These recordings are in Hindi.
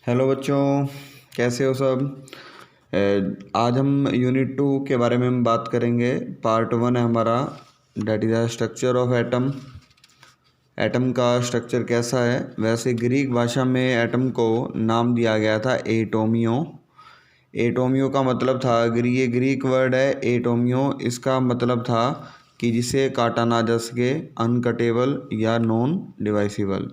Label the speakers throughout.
Speaker 1: हेलो बच्चों, कैसे हो सब। आज हम यूनिट 2 के बारे में हम बात करेंगे। पार्ट 1 है हमारा, that is the structure of atom. Atom का स्ट्रक्चर कैसा है। वैसे ग्रीक भाषा में एटम को नाम दिया गया था एटोमियो। एटोमियो का मतलब था, ये ग्रीक वर्ड है एटोमियो, इसका मतलब था कि जिसे काटा ना जा सके, अनकटेबल या नॉन डिवाइसिबल।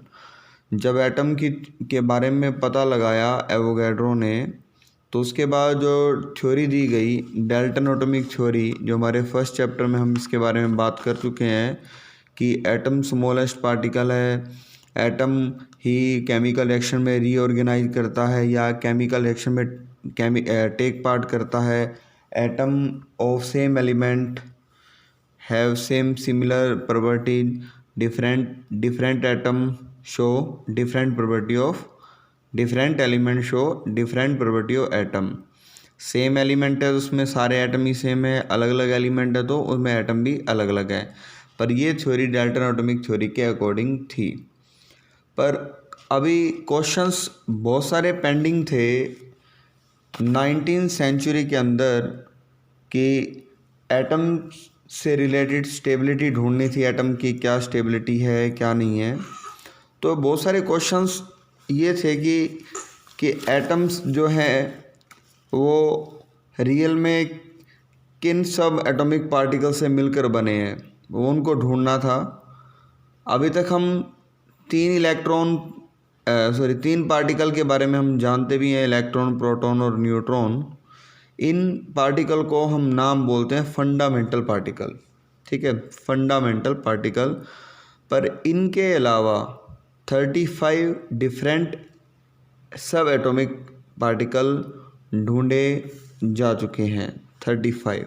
Speaker 1: जब एटम की के बारे में पता लगाया एवोगैड्रो ने, तो उसके बाद जो थ्योरी दी गई डाल्टन एटॉमिक थ्योरी, जो हमारे फर्स्ट चैप्टर में हम इसके बारे में बात कर चुके हैं कि एटम स्मॉलेस्ट पार्टिकल है। एटम ही केमिकल रिएक्शन में रीऑर्गेनाइज करता है या केमिकल रिएक्शन में टेक पार्ट करता है। Atom of same element have same similar property, different atom show different property of different element show different property of atom। Same element है तो उसमें सारे एटम ही सेम है, अलग अलग एलिमेंट है तो उसमें एटम भी अलग अलग है। पर ये थ्योरी डाल्टन एटॉमिक थ्योरी के अकॉर्डिंग थी। पर अभी क्वेश्चंस बहुत सारे पेंडिंग थे 19th सेंचुरी के अंदर कि एटम से रिलेटेड स्टेबिलिटी ढूंढनी थी, एटम की क्या स्टेबिलिटी है क्या नहीं है। तो बहुत सारे क्वेश्चंस ये थे कि एटम्स जो हैं वो रियल में किन सब एटॉमिक पार्टिकल से मिलकर बने हैं, वो उनको ढूंढना था। अभी तक हम तीन पार्टिकल के बारे में हम जानते भी हैं, इलेक्ट्रॉन, प्रोटॉन और न्यूट्रॉन। इन पार्टिकल को हम नाम बोलते हैं फंडामेंटल पार्टिकल, ठीक है, फंडामेंटल पार्टिकल। पर इनके अलावा 35 डिफरेंट सब एटॉमिक पार्टिकल ढूंढे जा चुके हैं। 35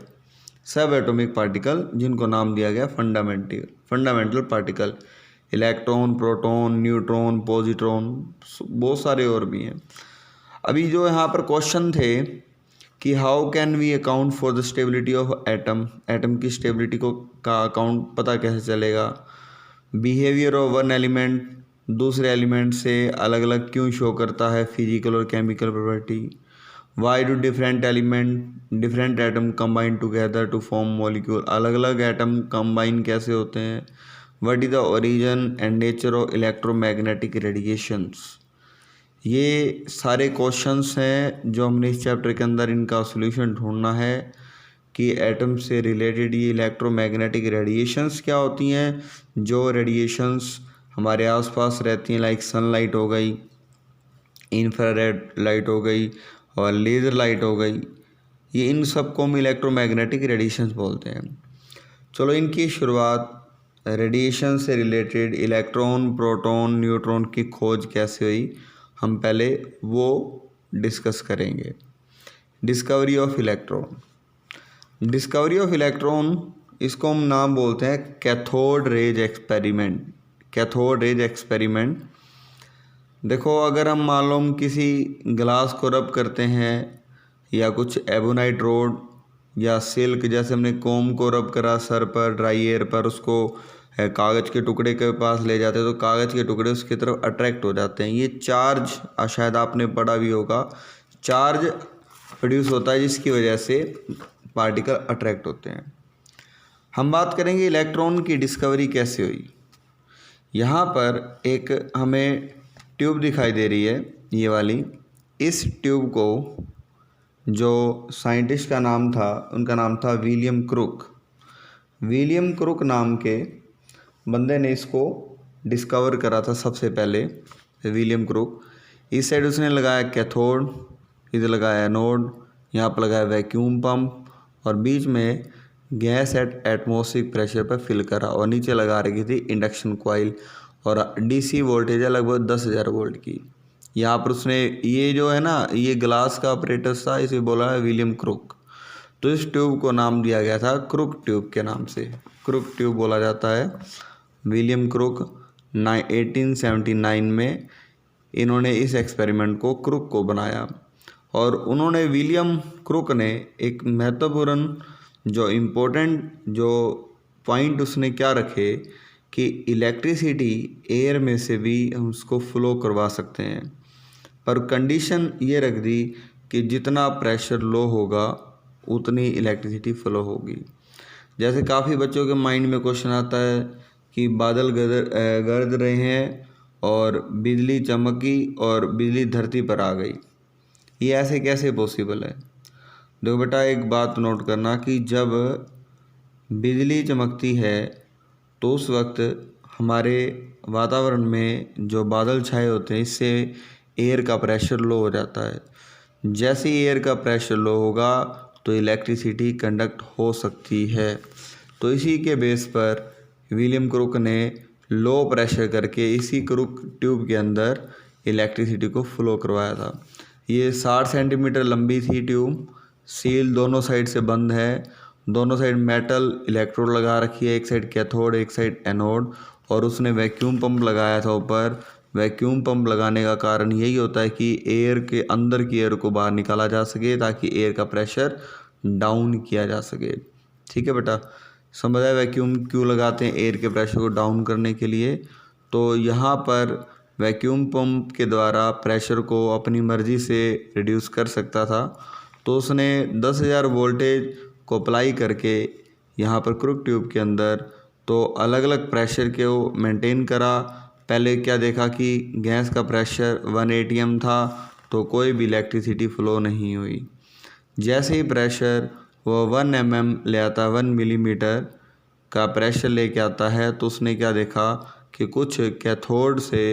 Speaker 1: सब एटॉमिक पार्टिकल जिनको नाम दिया गया fundamental particle. Electron, proton, neutron, positron, बहुत सारे और भी हैं। अभी जो यहाँ पर क्वेश्चन थे कि how can we account for the stability of atom, atom की स्टेबिलिटी को का अकाउंट पता कैसे चलेगा। बिहेवियर ऑफ वन एलिमेंट दूसरे एलिमेंट से अलग अलग क्यों शो करता है, फिजिकल और chemical property. Why do different atom combine together to form molecule, अलग अलग एटम कंबाइन कैसे होते हैं। What is the origin and nature of electromagnetic radiations. ये सारे क्वेश्चंस हैं जो हमने इस चैप्टर के अंदर इनका सॉल्यूशन ढूंढना है कि एटम से रिलेटेड ये इलेक्ट्रोमैग्नेटिक रेडिएशंस क्या होती हैं। जो रेडिएशंस हमारे आसपास रहती हैं, लाइक सनलाइट हो गई, इंफ्रारेड लाइट हो गई और लेज़र लाइट हो गई, ये इन सब को हम इलेक्ट्रोमैग्नेटिक रेडिएशंस बोलते हैं। चलो इनकी शुरुआत, रेडिएशन से रिलेटेड इलेक्ट्रॉन, प्रोटॉन, न्यूट्रॉन की खोज कैसे हुई, हम पहले वो डिस्कस करेंगे। डिस्कवरी ऑफ इलेक्ट्रॉन, इसको हम नाम बोलते हैं कैथोड रेज एक्सपेरिमेंट। देखो, अगर हम मान लो हम किसी ग्लास को रब करते हैं या कुछ एबोनाइट रोड या सिल्क, जैसे हमने कोम को रब करा सर पर, ड्राई एयर पर, उसको कागज़ के टुकड़े के पास ले जाते हैं तो कागज़ के टुकड़े उसकी तरफ अट्रैक्ट हो जाते हैं। ये चार्ज, शायद आपने पढ़ा भी होगा, चार्ज प्रोड्यूस होता है जिसकी वजह से पार्टिकल अट्रैक्ट होते हैं। हम बात करेंगे इलेक्ट्रॉन की डिस्कवरी कैसे हुई। यहाँ पर एक हमें ट्यूब दिखाई दे रही है, ये वाली। इस ट्यूब को जो साइंटिस्ट का नाम था, उनका नाम था विलियम क्रुक नाम के बंदे ने इसको डिस्कवर करा था सबसे पहले, विलियम क्रुक। इस साइड उसने लगाया कैथोड, इधर लगाया एनोड, यहाँ पर लगाया वैक्यूम पंप और बीच में गैस एटमॉस्फेरिक प्रेशर पर फिल करा और नीचे लगा रखी थी इंडक्शन कॉइल और डीसी वोल्टेज है लगभग 10,000 वोल्ट की। यहाँ पर उसने ये जो है ना, ये ग्लास का ऑपरेटर था, इसे बोला है विलियम क्रुक। तो इस ट्यूब को नाम दिया गया था क्रुक ट्यूब के नाम से, क्रुक ट्यूब बोला जाता है। विलियम क्रुक 1879 में इन्होंने इस एक्सपेरिमेंट को, क्रुक को बनाया। और उन्होंने, विलियम क्रुक ने एक महत्वपूर्ण जो इम्पोर्टेंट जो पॉइंट उसने क्या रखे कि इलेक्ट्रिसिटी एयर में से भी हम उसको फ्लो करवा सकते हैं। पर कंडीशन ये रख दी कि जितना प्रेशर लो होगा उतनी इलेक्ट्रिसिटी फ्लो होगी। जैसे काफ़ी बच्चों के माइंड में क्वेश्चन आता है कि बादल गरज रहे हैं और बिजली चमकी और बिजली धरती पर आ गई, ये ऐसे कैसे पॉसिबल है। देखो बेटा, एक बात नोट करना कि जब बिजली चमकती है तो उस वक्त हमारे वातावरण में जो बादल छाए होते हैं, इससे एयर का प्रेशर लो हो जाता है। जैसे ही एयर का प्रेशर लो होगा तो इलेक्ट्रिसिटी कंडक्ट हो सकती है। तो इसी के बेस पर विलियम क्रुक ने लो प्रेशर करके इसी क्रुक ट्यूब के अंदर इलेक्ट्रिसिटी को फ्लो करवाया था। ये 60 सेंटीमीटर लंबी थी ट्यूब, सील दोनों साइड से बंद है, दोनों साइड मेटल इलेक्ट्रोड लगा रखी है, एक साइड कैथोड एक साइड एनोड, और उसने वैक्यूम पंप लगाया था ऊपर। वैक्यूम पंप लगाने का कारण यही होता है कि एयर के अंदर की एयर को बाहर निकाला जा सके, ताकि एयर का प्रेशर डाउन किया जा सके। ठीक है बेटा, समझ आया वैक्यूम क्यों लगाते हैं, एयर के प्रेशर को डाउन करने के लिए। तो यहाँ पर वैक्यूम पंप के द्वारा प्रेशर को अपनी मर्ज़ी से रिड्यूस कर सकता था। तो उसने 10,000 वोल्टेज को अप्लाई करके यहाँ पर क्रुक ट्यूब के अंदर तो अलग अलग प्रेशर को मेंटेन करा। पहले क्या देखा कि गैस का प्रेशर 1 atm था, तो कोई भी इलेक्ट्रिसिटी फ़्लो नहीं हुई। जैसे ही प्रेशर वो 1 mm ले आता, 1 मिलीमीटर का प्रेशर लेके आता है, तो उसने क्या देखा कि कुछ कैथोड से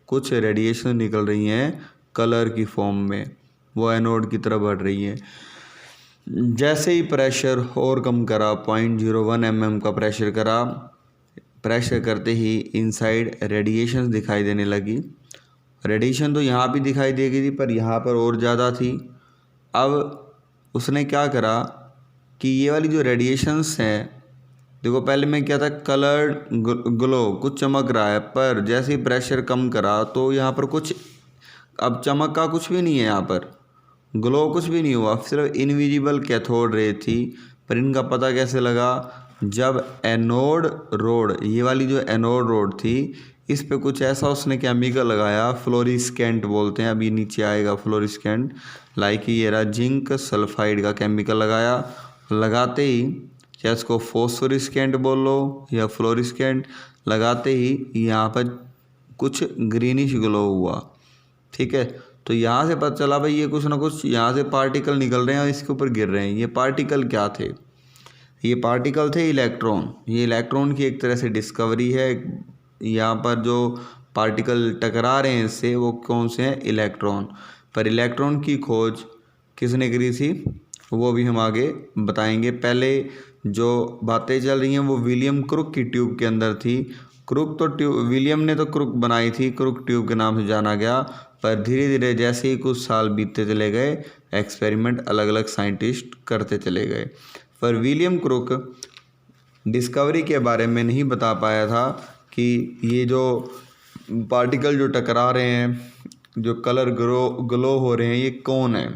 Speaker 1: कुछ रेडिएशन निकल रही हैं कलर की फॉर्म में, वो एनोड की तरफ बढ़ रही हैं। जैसे ही प्रेशर और कम करा, 0.01 mm का प्रेशर करा, प्रेशर करते ही इनसाइड रेडिएशन दिखाई देने लगी। रेडिएशन तो यहाँ भी दिखाई दे गई थी, पर यहाँ पर और ज़्यादा थी। अब उसने क्या करा कि ये वाली जो रेडिएशंस हैं, देखो पहले में क्या था, कलर्ड ग्लो, कुछ चमक रहा है, पर जैसे ही प्रेशर कम करा तो यहाँ पर कुछ, अब चमक का कुछ भी नहीं है, यहाँ पर ग्लो कुछ भी नहीं हुआ, सिर्फ इनविजिबल कैथोड रे थी। पर इनका पता कैसे लगा, जब एनोड रोड, ये वाली जो एनोड रोड थी, इस पे कुछ ऐसा उसने केमिकल लगाया, फ्लोरिस्केंट बोलते हैं, अभी नीचे आएगा फ्लोरिस्केंट, लाइक ये रहा जिंक सल्फाइड का केमिकल लगाया। लगाते ही, चाहे इसको फॉस्फोरिस्केंट बोल लो या फ्लोरिस्केंट, लगाते ही यहाँ पर कुछ ग्रीनिश ग्लो हुआ। ठीक है, तो यहाँ से पता चला भाई ये कुछ ना कुछ यहाँ से पार्टिकल निकल रहे हैं और इसके ऊपर गिर रहे हैं। ये पार्टिकल क्या थे, ये पार्टिकल थे इलेक्ट्रॉन। ये इलेक्ट्रॉन की एक तरह से डिस्कवरी है। यहाँ पर जो पार्टिकल टकरा रहे हैं इससे, वो कौन से हैं, इलेक्ट्रॉन। पर इलेक्ट्रॉन की खोज किसने करी थी, वो भी हम आगे बताएंगे। पहले जो बातें चल रही हैं वो विलियम क्रुक की ट्यूब के अंदर थी। क्रुक तो ट्यूब, विलियम ने तो क्रुक बनाई थी, क्रुक ट्यूब के नाम से जाना गया। पर धीरे धीरे जैसे ही कुछ साल बीतते चले गए, एक्सपेरिमेंट अलग अलग साइंटिस्ट करते चले गए। पर विलियम क्रुक डिस्कवरी के बारे में नहीं बता पाया था कि ये जो पार्टिकल जो टकरा रहे हैं, जो कलर ग्लो हो रहे हैं, ये कौन है,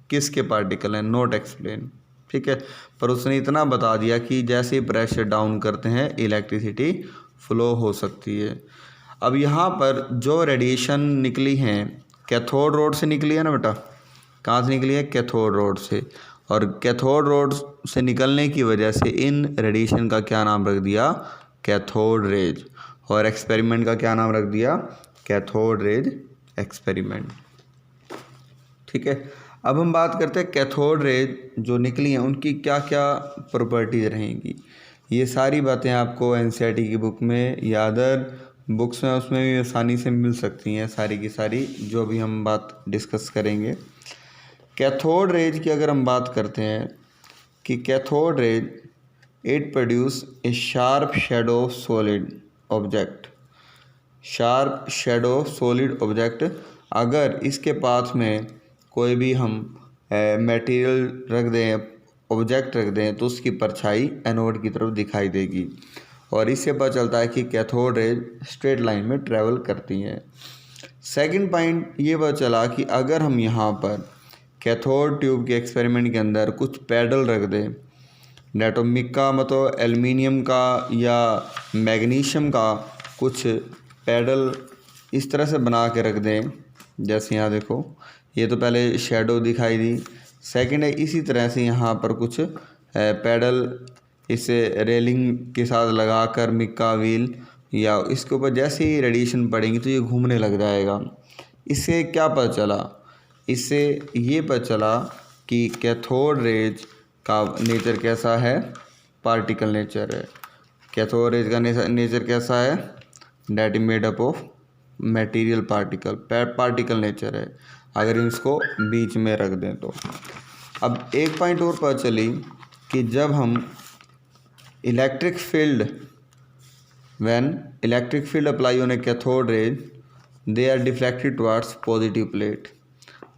Speaker 1: किसके पार्टिकल हैं, नॉट एक्सप्लेन। ठीक है, पर उसने इतना बता दिया कि जैसे ही प्रेशर डाउन करते हैं इलेक्ट्रिसिटी फ्लो हो सकती है। अब यहाँ पर जो रेडिएशन निकली हैं, कैथोड रोड से निकली है ना बेटा, कहाँ से निकली है, कैथोड रोड से। और कैथोड रोड से निकलने की वजह से इन रेडिएशन का क्या नाम रख दिया, कैथोड रेज। और एक्सपेरिमेंट का क्या नाम रख दिया, कैथोड रेज एक्सपेरिमेंट। ठीक है, अब हम बात करते हैं कैथोड रेज जो निकली हैं उनकी क्या क्या प्रॉपर्टीज रहेंगी। ये सारी बातें आपको एनसीईआरटी की बुक में या अदर बुक्स में, उसमें भी आसानी से मिल सकती हैं, सारी की सारी जो भी हम बात डिस्कस करेंगे। कैथोड रेज की अगर हम बात करते हैं कि cathode rays it produce a sharp shadow solid object. Sharp shadow solid object, अगर इसके पास में कोई भी हम मटेरियल रख दें, ऑब्जेक्ट रख दें, तो उसकी परछाई एनोड की तरफ दिखाई देगी। और इससे पता चलता है कि कैथोड रेज स्ट्रेट लाइन में ट्रैवल करती हैं। सेकंड पॉइंट ये पता चला कि अगर हम यहाँ पर कैथोड ट्यूब के एक्सपेरिमेंट के अंदर कुछ पैडल रख दें, एटॉमिक का मतलब एल्युमिनियम का या मैग्नीशियम का कुछ पैडल इस तरह से बना के रख दें, जैसे यहाँ देखो, ये तो पहले शेडो दिखाई दी। सेकंड है, इसी तरह से यहाँ पर कुछ पैडल इसे रेलिंग के साथ लगाकर मिक्का व्हील या इसके ऊपर जैसे ही रेडिएशन पड़ेंगी तो ये घूमने लग जाएगा। इससे क्या पता चला? इससे ये पता चला कि कैथोड रेज का नेचर कैसा है, पार्टिकल नेचर है। कैथोड रेज का नेचर कैसा है? That is made up of material particle nature है, अगर इसको बीच में रख दें तो। अब एक पॉइंट और पता चली कि जब हम electric field apply on a cathode rays they are deflected towards positive plate.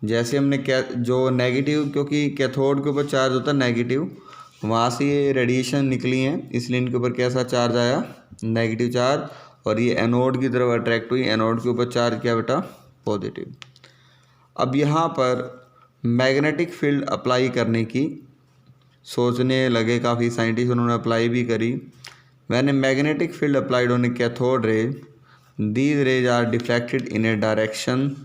Speaker 1: जैसे हमने जो नेगेटिव, क्योंकि कैथोड के ऊपर चार्ज होता है नेगेटिव, वहाँ से ये रेडिएशन निकली हैं, इसलिए इनके ऊपर कैसा चार्ज आया? Negative charge. और ये एनोड की तरफ अट्रैक्ट हुई, एनोड के ऊपर चार्ज क्या बेटा? पॉजिटिव। अब यहाँ पर मैग्नेटिक फील्ड अप्लाई करने की सोचने लगे काफ़ी साइंटिस्ट, उन्होंने अप्लाई भी करी। When a magnetic field applied on a cathode rays, these rays are deflected in a direction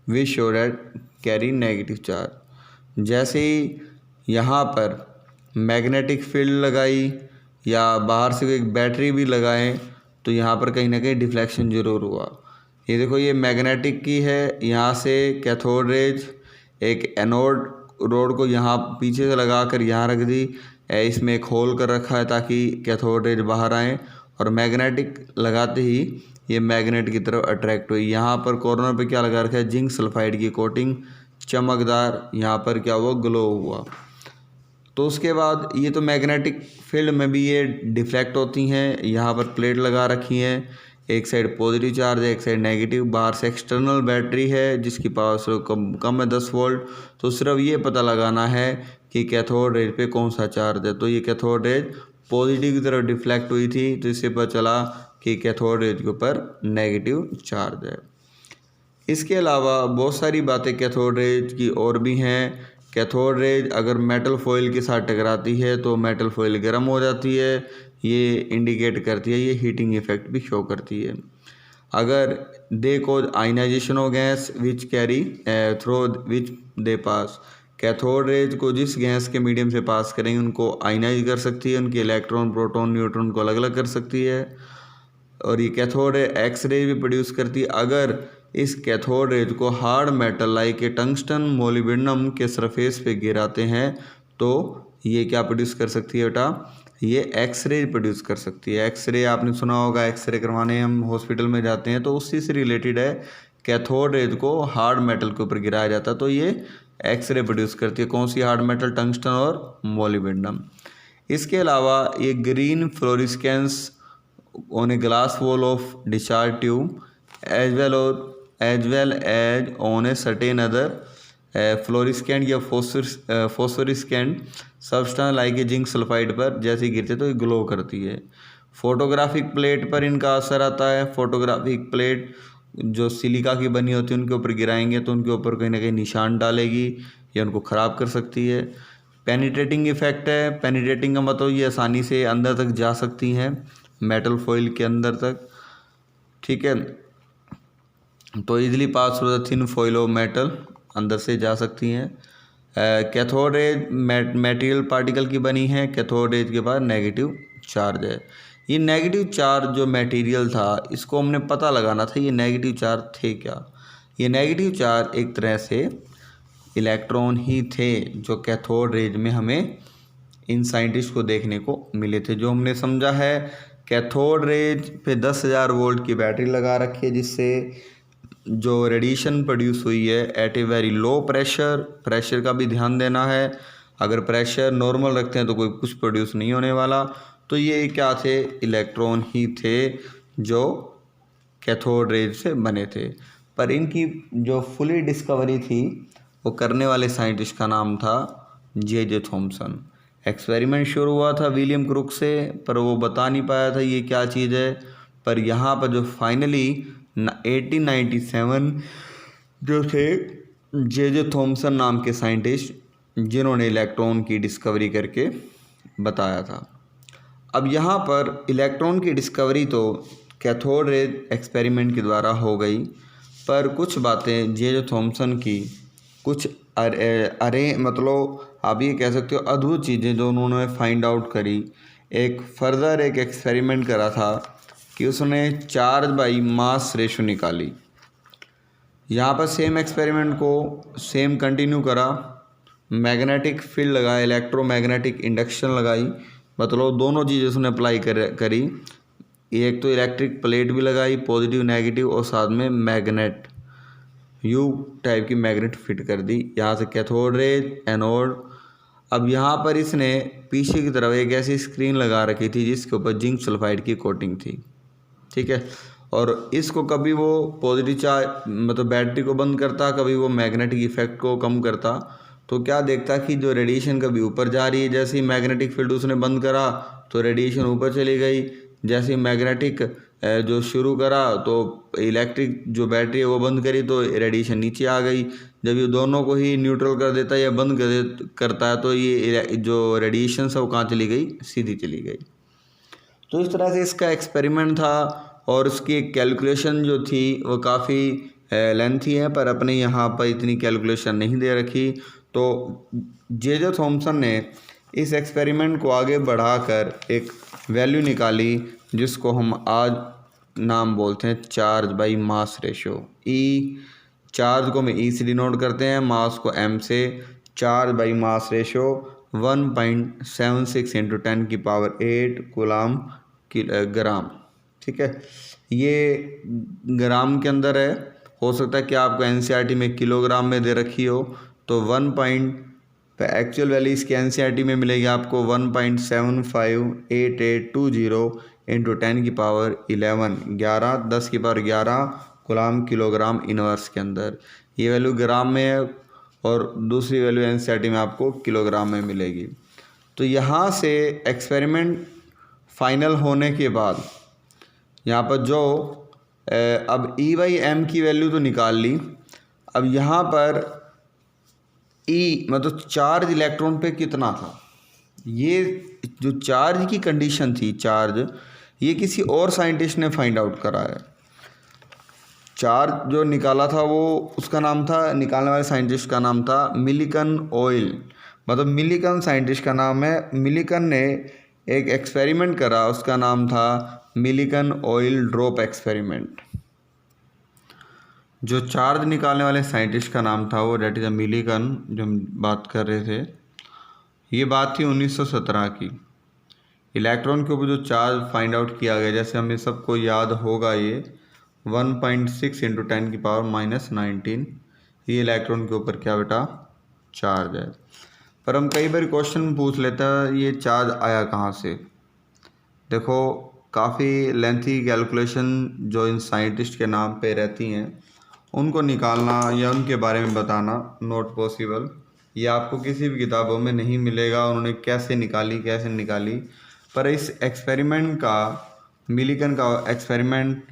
Speaker 1: which show that carry negative charge. जैसे ही यहाँ पर मैग्नेटिक फील्ड लगाई या बाहर से एक बैटरी भी लगाएं तो यहाँ पर कहीं ना कहीं डिफ्लेक्शन ज़रूर हुआ। ये देखो, ये मैग्नेटिक की है, यहाँ से कैथोड रेज एक एनोड रोड को यहाँ पीछे से लगा कर यहाँ रख दी, इसमें एक होल कर रखा है ताकि कैथोड रेज बाहर आए, और मैग्नेटिक लगाते ही ये मैग्नेट की तरफ अट्रैक्ट हुई। यहाँ पर कॉर्नर पे क्या लगा रखा है? जिंक सल्फाइड की कोटिंग, चमकदार, यहाँ पर क्या हुआ? ग्लो हुआ। तो उसके बाद ये तो मैग्नेटिक फील्ड में भी ये डिफ्लेक्ट होती हैं। यहाँ पर प्लेट लगा रखी है, एक साइड पॉजिटिव चार्ज है, एक साइड नेगेटिव। बाहर से एक्सटर्नल बैटरी है जिसकी पावर कम है 10 वोल्ट। तो सिर्फ ये पता लगाना है कि कैथोड रेज पे कौन सा चार्ज है। तो ये कैथोड रेज पॉजिटिव की तरफ डिफ्लेक्ट हुई थी, तो इससे पता चला कि कैथोड रेज के ऊपर नेगेटिव चार्ज है। इसके अलावा बहुत सारी बातें कैथोड रेज की और भी हैं। कैथोड रेज अगर मेटल फॉइल के साथ टकराती है तो मेटल फॉइल गर्म हो जाती है, ये इंडिकेट करती है, ये हीटिंग इफेक्ट भी शो करती है। अगर they cause ionization of gas which carry through which they pass, cathode rays को जिस गैस के मीडियम से पास करेंगे उनको आयनाइज कर सकती है, उनके इलेक्ट्रॉन, प्रोटॉन, न्यूट्रॉन को अलग अलग कर सकती है। और ये कैथोड एक्स रे भी प्रोड्यूस करती है। अगर इस कैथोड रेज को hard metal like a tungsten, molybdenum के सरफेस पे गिराते हैं तो ये क्या प्रोड्यूस कर सकती है बेटा? ये एक्सरे प्रोड्यूस कर सकती है। एक्सरे आपने सुना होगा, एक्सरे करवाने हम हॉस्पिटल में जाते हैं तो उसी से रिलेटेड है। कैथोड रेज को हार्ड मेटल के ऊपर गिराया जाता है तो ये एक्सरे प्रोड्यूस करती है। कौन सी हार्ड मेटल? टंगस्टन और मोलिब्डेनम। इसके अलावा ये green fluorescence on a glass wall of discharge tube as well as on a certain other fluorescent या phosphorescent substance like a zinc sulphide पर जैसे गिरते तो ये ग्लो करती है। फोटोग्राफिक प्लेट पर इनका असर आता है। फोटोग्राफिक प्लेट जो सिलिका की बनी होती है उनके ऊपर गिराएंगे तो उनके ऊपर कहीं ना कहीं निशान डालेगी या उनको ख़राब कर सकती है। पेनिट्रेटिंग इफेक्ट है। पेनिट्रेटिंग का मतलब ये आसानी से अंदर तक जा सकती हैं, मेटल फॉइल के अंदर तक, ठीक है। तो easily pass through the thin foil of metal, अंदर से जा सकती हैं। कैथोड रेज मटेरियल पार्टिकल की बनी है। कैथोड रेज के बाद नेगेटिव चार्ज है। ये नेगेटिव चार्ज जो मटेरियल था इसको हमने पता लगाना था, ये नेगेटिव चार्ज थे क्या। ये नेगेटिव चार्ज एक तरह से इलेक्ट्रॉन ही थे जो कैथोड रेज में हमें इन साइंटिस्ट को देखने को मिले थे। जो हमने समझा है, कैथोड रेज पे 10,000 वोल्ट की बैटरी लगा रखी है जिससे जो रेडिएशन प्रोड्यूस हुई है at a very low pressure का भी ध्यान देना है। अगर प्रेशर नॉर्मल रखते हैं तो कोई कुछ प्रोड्यूस नहीं होने वाला। तो ये क्या थे? इलेक्ट्रॉन ही थे जो कैथोड रेज से बने थे। पर इनकी जो फुली डिस्कवरी थी वो करने वाले साइंटिस्ट का नाम था जे थॉमसन। एक्सपेरिमेंट शुरू हुआ था विलियम क्रुक से, पर वो बता नहीं पाया था ये क्या चीज़ है। पर यहाँ पर जो फाइनली 1897 जो थे जे थॉमसन नाम के साइंटिस्ट जिन्होंने इलेक्ट्रॉन की डिस्कवरी करके बताया था। अब यहाँ पर इलेक्ट्रॉन की डिस्कवरी तो कैथोड रेज एक्सपेरिमेंट के द्वारा हो गई, पर कुछ बातें जे थॉमसन की कुछ अरे मतलब आप ये कह सकते हो अद्भुत चीज़ें जो उन्होंने फाइंड आउट करी। एक फर्दर एक एक्सपेरिमेंट करा था कि उसने चार्ज बाई मास रेशो निकाली। यहाँ पर सेम एक्सपेरिमेंट को सेम कंटिन्यू करा, मैग्नेटिक फील्ड लगाया, इलेक्ट्रोमैग्नेटिक इंडक्शन लगाई, मतलब दोनों चीज़ें उसने अप्लाई करी। एक तो इलेक्ट्रिक प्लेट भी लगाई, पॉजिटिव नेगेटिव, और साथ में मैग्नेट यू टाइप की मैग्नेट फिट कर दी। यहाँ से कैथोड रे, एनोड। अब यहाँ पर इसने पीछे की तरफ एक ऐसी स्क्रीन लगा रखी थी जिसके ऊपर जिंक सल्फाइड की कोटिंग थी, ठीक है। और इसको कभी वो पॉजिटिव चार्ज मतलब बैटरी को बंद करता, कभी वो मैग्नेटिक इफेक्ट को कम करता। तो क्या देखता कि जो रेडिएशन कभी ऊपर जा रही है, जैसे ही मैग्नेटिक फील्ड उसने बंद करा तो रेडिएशन ऊपर चली गई, जैसे ही मैग्नेटिक जो शुरू करा तो इलेक्ट्रिक जो बैटरी है वो बंद करी तो रेडिएशन नीचे आ गई। जब ये दोनों को ही न्यूट्रल कर देता है या बंद करता है तो ये जो रेडिएशन सब कहाँ चली गई, सीधी चली गई। तो इस तरह से इसका एक्सपेरिमेंट था और उसकी कैलकुलेशन जो थी वो काफ़ी लेंथी है, पर अपने यहाँ पर इतनी कैलकुलेशन नहीं दे रखी। तो जे थॉमसन ने इस एक्सपेरिमेंट को आगे बढ़ाकर एक वैल्यू निकाली जिसको हम आज नाम बोलते हैं charge by mass ratio. E charge को हम ई से डिनोट करते हैं, मास को एम से। Charge by mass ratio 1.76 × 10⁸ coulomb gram, ठीक है। ये ग्राम के अंदर है, हो सकता है कि आपको एनसीईआरटी में किलोग्राम में दे रखी हो। तो एक्चुअल वैल्यू इसकी एनसीईआरटी में मिलेगी आपको 1.758820 × 10⁻11 कूलम किलोग्राम इनवर्स के अंदर। ये वैल्यू ग्राम में है और दूसरी वैल्यू एनसीईआरटी में आपको किलोग्राम में मिलेगी। तो यहाँ से एक्सपेरिमेंट फाइनल होने के बाद यहाँ पर जो अब E/m की वैल्यू तो निकाल ली। अब यहाँ पर E मतलब चार्ज इलेक्ट्रॉन पे कितना था, ये जो चार्ज की कंडीशन थी, चार्ज ये किसी और साइंटिस्ट ने फाइंड आउट करा है। चार्ज जो निकाला था वो उसका नाम था, निकालने वाले साइंटिस्ट का नाम था मिलिकन ऑयल, मतलब मिलिकन साइंटिस्ट का नाम है। मिलिकन ने एक एक्सपेरिमेंट करा, उसका नाम था मिलिकन ऑयल ड्रॉप एक्सपेरिमेंट। जो चार्ज निकालने वाले साइंटिस्ट का नाम था वो डेट इज मिलिकन, जो हम बात कर रहे थे। ये बात थी 1917 की। इलेक्ट्रॉन के ऊपर जो चार्ज फाइंड आउट किया गया, जैसे हमें सबको याद होगा, ये 1.6 × 10⁻⁻19 ये इलेक्ट्रॉन के ऊपर क्या बेटा, चार्ज है। पर हम कई बार क्वेश्चन पूछ लेते हैं ये चार्ज आया कहाँ से। देखो काफ़ी लेंथी कैलकुलेशन जो इन साइंटिस्ट के नाम पे रहती हैं उनको निकालना या उनके बारे में बताना नॉट पॉसिबल। ये आपको किसी भी किताबों में नहीं मिलेगा उन्होंने कैसे निकाली। पर इस एक्सपेरिमेंट का, मिलिकन का एक्सपेरिमेंट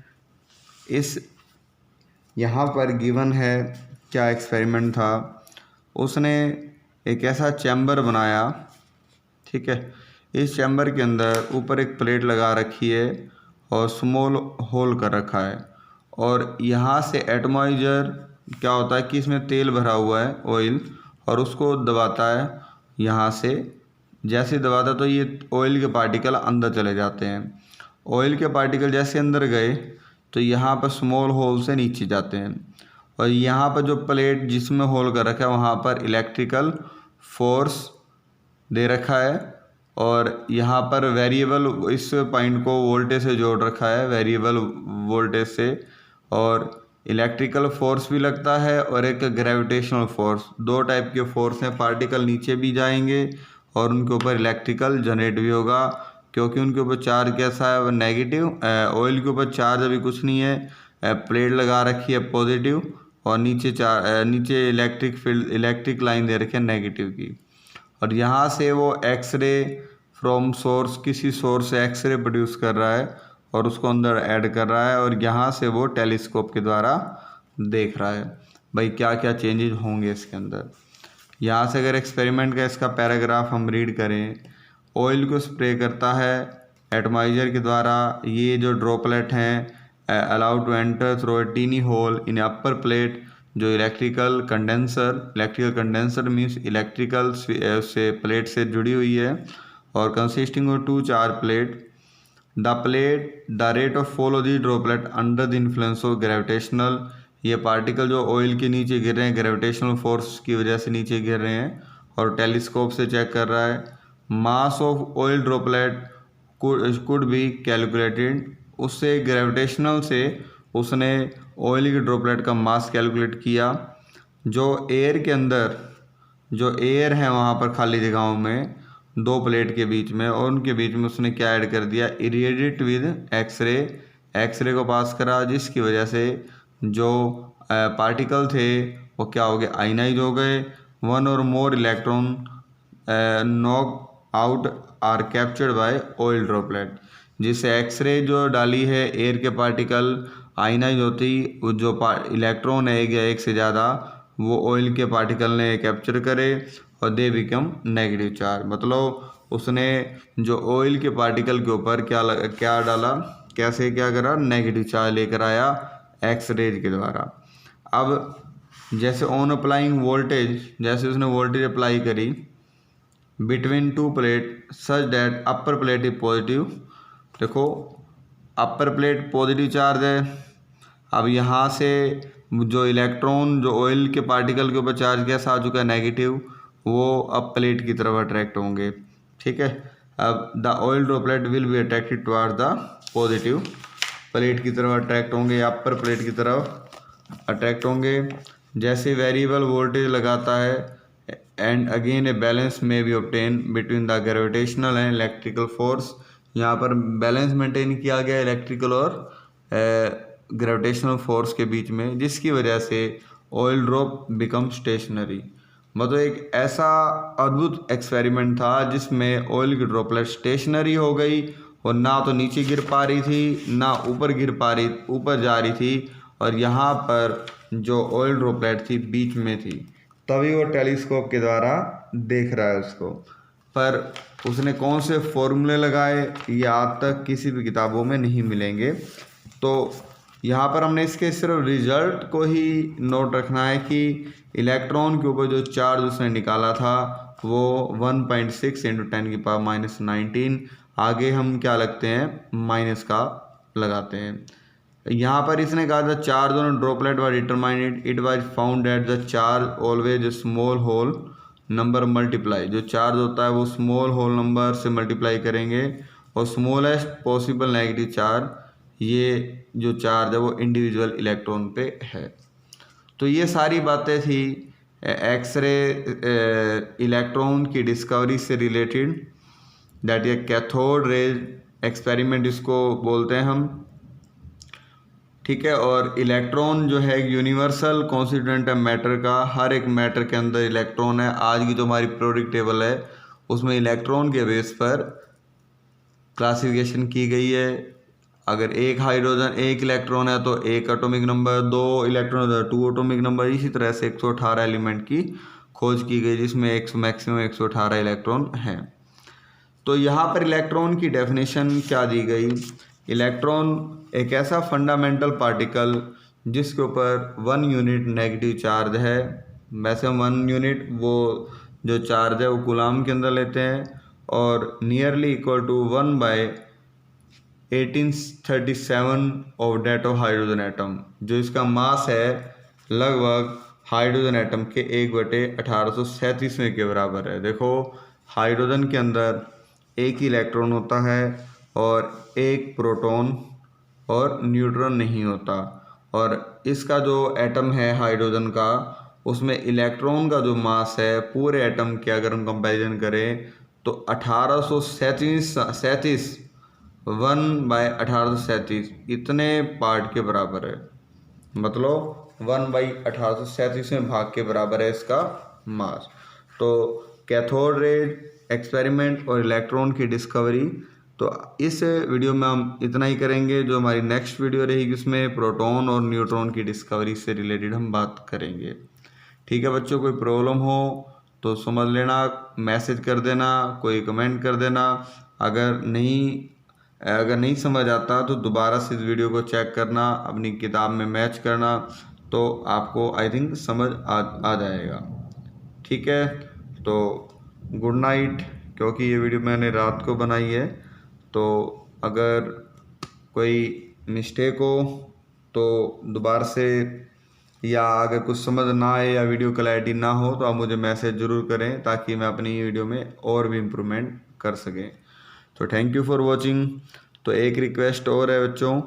Speaker 1: इस यहाँ पर गिवन है। क्या एक्सपेरिमेंट था, उसने एक ऐसा चैम्बर बनाया, ठीक है। इस चैम्बर के अंदर ऊपर एक प्लेट लगा रखी है और स्मॉल होल कर रखा है, और यहाँ से एटमॉइजर क्या होता है कि इसमें तेल भरा हुआ है, ऑयल, और उसको दबाता है। यहाँ से जैसे दबाता तो ये ऑयल के पार्टिकल अंदर चले जाते हैं। ऑयल के पार्टिकल जैसे अंदर गए तो यहाँ पर स्मॉल होल से नीचे जाते हैं, और यहाँ पर जो प्लेट जिसमें होल कर रखा है वहाँ पर इलेक्ट्रिकल फोर्स दे रखा है, और यहाँ पर वेरिएबल इस पॉइंट को वोल्टेज से जोड़ रखा है, वेरिएबल वोल्टेज से, और इलेक्ट्रिकल फोर्स भी लगता है और एक ग्रेविटेशनल फोर्स। दो टाइप के फोर्स हैं, पार्टिकल नीचे भी जाएंगे और उनके ऊपर इलेक्ट्रिकल जनरेट भी होगा, क्योंकि उनके ऊपर चार्ज कैसा है, नेगेटिव। ऑयल के ऊपर चार्ज अभी कुछ नहीं है, प्लेट लगा रखी है पॉजिटिव, और नीचे इलेक्ट्रिक फील्ड, इलेक्ट्रिक लाइन दे रखी है नेगेटिव की। और यहाँ से वो एक्सरे फ्रॉम सोर्स, किसी सोर्स से एक्सरे प्रोड्यूस कर रहा है और उसको अंदर ऐड कर रहा है, और यहाँ से वो टेलीस्कोप के द्वारा देख रहा है भाई क्या क्या चेंजेस होंगे इसके अंदर। यहाँ से अगर एक्सपेरिमेंट का इसका पैराग्राफ हम रीड करें, ऑयल को स्प्रे करता है एटमाइजर के द्वारा। ये जो ड्रॉपलेट हैं allowed to enter through a teeny hole in upper plate. जो इलेक्ट्रिकल कंडेंसर मीन्स इलेक्ट्रिकल से प्लेट से जुड़ी हुई है और कंसिस्टिंग ऑफ 2 चार plate. The rate of fall of the droplet under the influence of gravitational. ये पार्टिकल जो ऑयल के नीचे गिर रहे हैं ग्रेविटेशनल फोर्स की वजह से नीचे गिर रहे हैं और टेलीस्कोप से चेक कर रहा है. Mass of oil droplet could be calculated. उससे ग्रेविटेशनल से उसने ऑयल के ड्रॉपलेट का मास कैलकुलेट किया. जो एयर के अंदर जो एयर है वहाँ पर खाली जगहों में 2 प्लेट के बीच में और उनके बीच में उसने क्या ऐड कर दिया, इरेडिएट विद एक्सरे को पास करा, जिसकी वजह से जो पार्टिकल थे वो क्या हो गए, आयनाइज हो गए. 1 और more electron knock out are captured by oil droplet. जिससे एक्सरे जो डाली है एयर के पार्टिकल आयनाइज होती, जो इलेक्ट्रॉन है एक या एक से ज़्यादा वो ऑयल के पार्टिकल ने कैप्चर करे और दे बिकम नेगेटिव चार्ज. मतलब उसने जो ऑयल के पार्टिकल के ऊपर क्या डाला, कैसे क्या करा, नेगेटिव चार्ज लेकर आया एक्सरेज के द्वारा. अब जैसे ऑन अप्लाइंग वोल्टेज, जैसे उसने वोल्टेज अप्लाई करी between 2 plate such that upper plate is positive. देखो अपर प्लेट पॉजिटिव चार्ज है. अब यहाँ से जो इलेक्ट्रॉन जो ऑयल के पार्टिकल के ऊपर चार्ज कैसा आ चुका है, नेगेटिव, वो अब प्लेट की तरफ अट्रैक्ट होंगे. ठीक है. अब the oil droplet will be attracted toward the positive. Plate की तरफ अट्रैक्ट होंगे या अपर प्लेट की तरफ अट्रैक्ट होंगे. जैसे वेरिएबल वोल्टेज लगाता है एंड अगेन ए बैलेंस में B obtain between the gravitational and electrical force. यहाँ पर बैलेंस मेंटेन किया गया इलेक्ट्रिकल और ग्रेविटेशनल फोर्स के बीच में, जिसकी वजह से ऑयल ड्रॉप बिकम स्टेशनरी. मतलब एक ऐसा अद्भुत एक्सपेरिमेंट था जिसमें ऑयल की ड्रॉपलेट स्टेशनरी हो गई और ना तो नीचे गिर पा रही थी ना ऊपर जा रही थी और यहाँ पर जो ऑयल ड्रॉपलेट थी बीच में थी. तभी वो टेलीस्कोप के द्वारा देख रहा है उसको. पर उसने कौन से फॉर्मूले लगाए ये आज तक किसी भी किताबों में नहीं मिलेंगे. तो यहाँ पर हमने इसके सिर्फ रिजल्ट को ही नोट रखना है कि इलेक्ट्रॉन के ऊपर जो चार्ज उसने निकाला था वो 1.6 × 10⁻⁻19. आगे हम क्या लगते हैं, माइनस का लगाते हैं. यहाँ पर इसने कहा था charge on droplet was determined. It was found that the charge always small whole number multiply. जो चार्ज होता है वो स्मॉल होल नंबर से मल्टीप्लाई करेंगे और स्मॉलेस्ट पॉसिबल नेगेटिव चार्ज, ये जो चार्ज है वो इंडिविजुअल इलेक्ट्रॉन पे है. तो ये सारी बातें थी एक्सरे इलेक्ट्रॉन की डिस्कवरी से रिलेटेड. दैट ये कैथोड रेज एक्सपेरिमेंट इसको बोलते हैं हम. ठीक है. और इलेक्ट्रॉन जो है यूनिवर्सल कॉन्स्टिट्यूएंट है मैटर का. हर एक मैटर के अंदर इलेक्ट्रॉन है. आज की जो हमारी पीरियोडिक टेबल है उसमें इलेक्ट्रॉन के बेस पर क्लासिफिकेशन की गई है. अगर एक हाइड्रोजन एक इलेक्ट्रॉन है तो 1 एटॉमिक नंबर, 2 इलेक्ट्रॉन है 2 एटॉमिक नंबर. इसी तरह से 118 एलिमेंट की खोज की गई जिसमें मैक्सिमम 118 इलेक्ट्रॉन हैं. तो यहाँ पर इलेक्ट्रॉन की डेफिनेशन क्या दी गई. इलेक्ट्रॉन एक ऐसा फंडामेंटल पार्टिकल जिसके ऊपर 1 यूनिट नेगेटिव चार्ज है. वैसे 1 यूनिट वो जो चार्ज है वो कूलाम के अंदर लेते हैं और nearly equal to 1/1837 of that of hydrogen atom. जो इसका मास है लगभग हाइड्रोजन एटम के 1/1837 के बराबर है. देखो हाइड्रोजन के अंदर एक ही इलेक्ट्रॉन होता है और एक प्रोटॉन और न्यूट्रॉन नहीं होता. और इसका जो एटम है हाइड्रोजन का उसमें इलेक्ट्रॉन का जो मास है पूरे एटम के अगर हम कंपैरिजन करें तो 1837 1/1837 इतने पार्ट के बराबर है. मतलब 1/1837 भाग के बराबर है इसका मास. तो कैथोड रेज एक्सपेरिमेंट और इलेक्ट्रॉन की डिस्कवरी. तो इस वीडियो में हम इतना ही करेंगे. जो हमारी नेक्स्ट वीडियो रहेगी उसमें प्रोटॉन और न्यूट्रॉन की डिस्कवरी से रिलेटेड हम बात करेंगे. ठीक है बच्चों, कोई प्रॉब्लम हो तो समझ लेना, मैसेज कर देना, कोई कमेंट कर देना. अगर नहीं अगर नहीं समझ आता तो दोबारा से इस वीडियो को चेक करना, अपनी किताब में मैच करना, तो आपको आई थिंक समझ आ जाएगा। ठीक है, तो गुड नाइट। क्योंकि ये वीडियो मैंने रात को बनाई है, तो अगर कोई मिस्टेक हो तो दोबारा से, या अगर कुछ समझ ना आए या वीडियो क्लैरिटी ना हो तो आप मुझे मैसेज ज़रूर करें, ताकि मैं अपनी वीडियो में और भी इम्प्रूवमेंट कर सकें। तो थैंक यू फॉर वॉचिंग। तो एक रिक्वेस्ट और है बच्चों,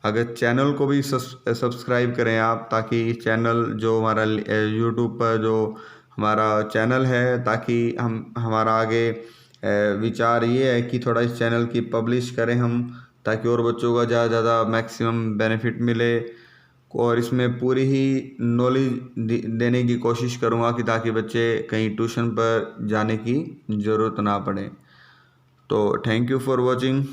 Speaker 1: अगर चैनल को भी सब्सक्राइब करें आप, ताकि चैनल जो हमारा यूट्यूब पर जो हमारा चैनल है, ताकि हमारा आगे विचार ये है कि थोड़ा इस चैनल की पब्लिश करें हम, ताकि और बच्चों को ज़्यादा से ज़्यादा मैक्सिमम बेनिफिट मिले। और इसमें पूरी ही नॉलेज देने की कोशिश करूँगा कि ताकि बच्चे कहीं ट्यूशन पर जाने की ज़रूरत ना पड़े। तो थैंक यू फॉर वॉचिंग।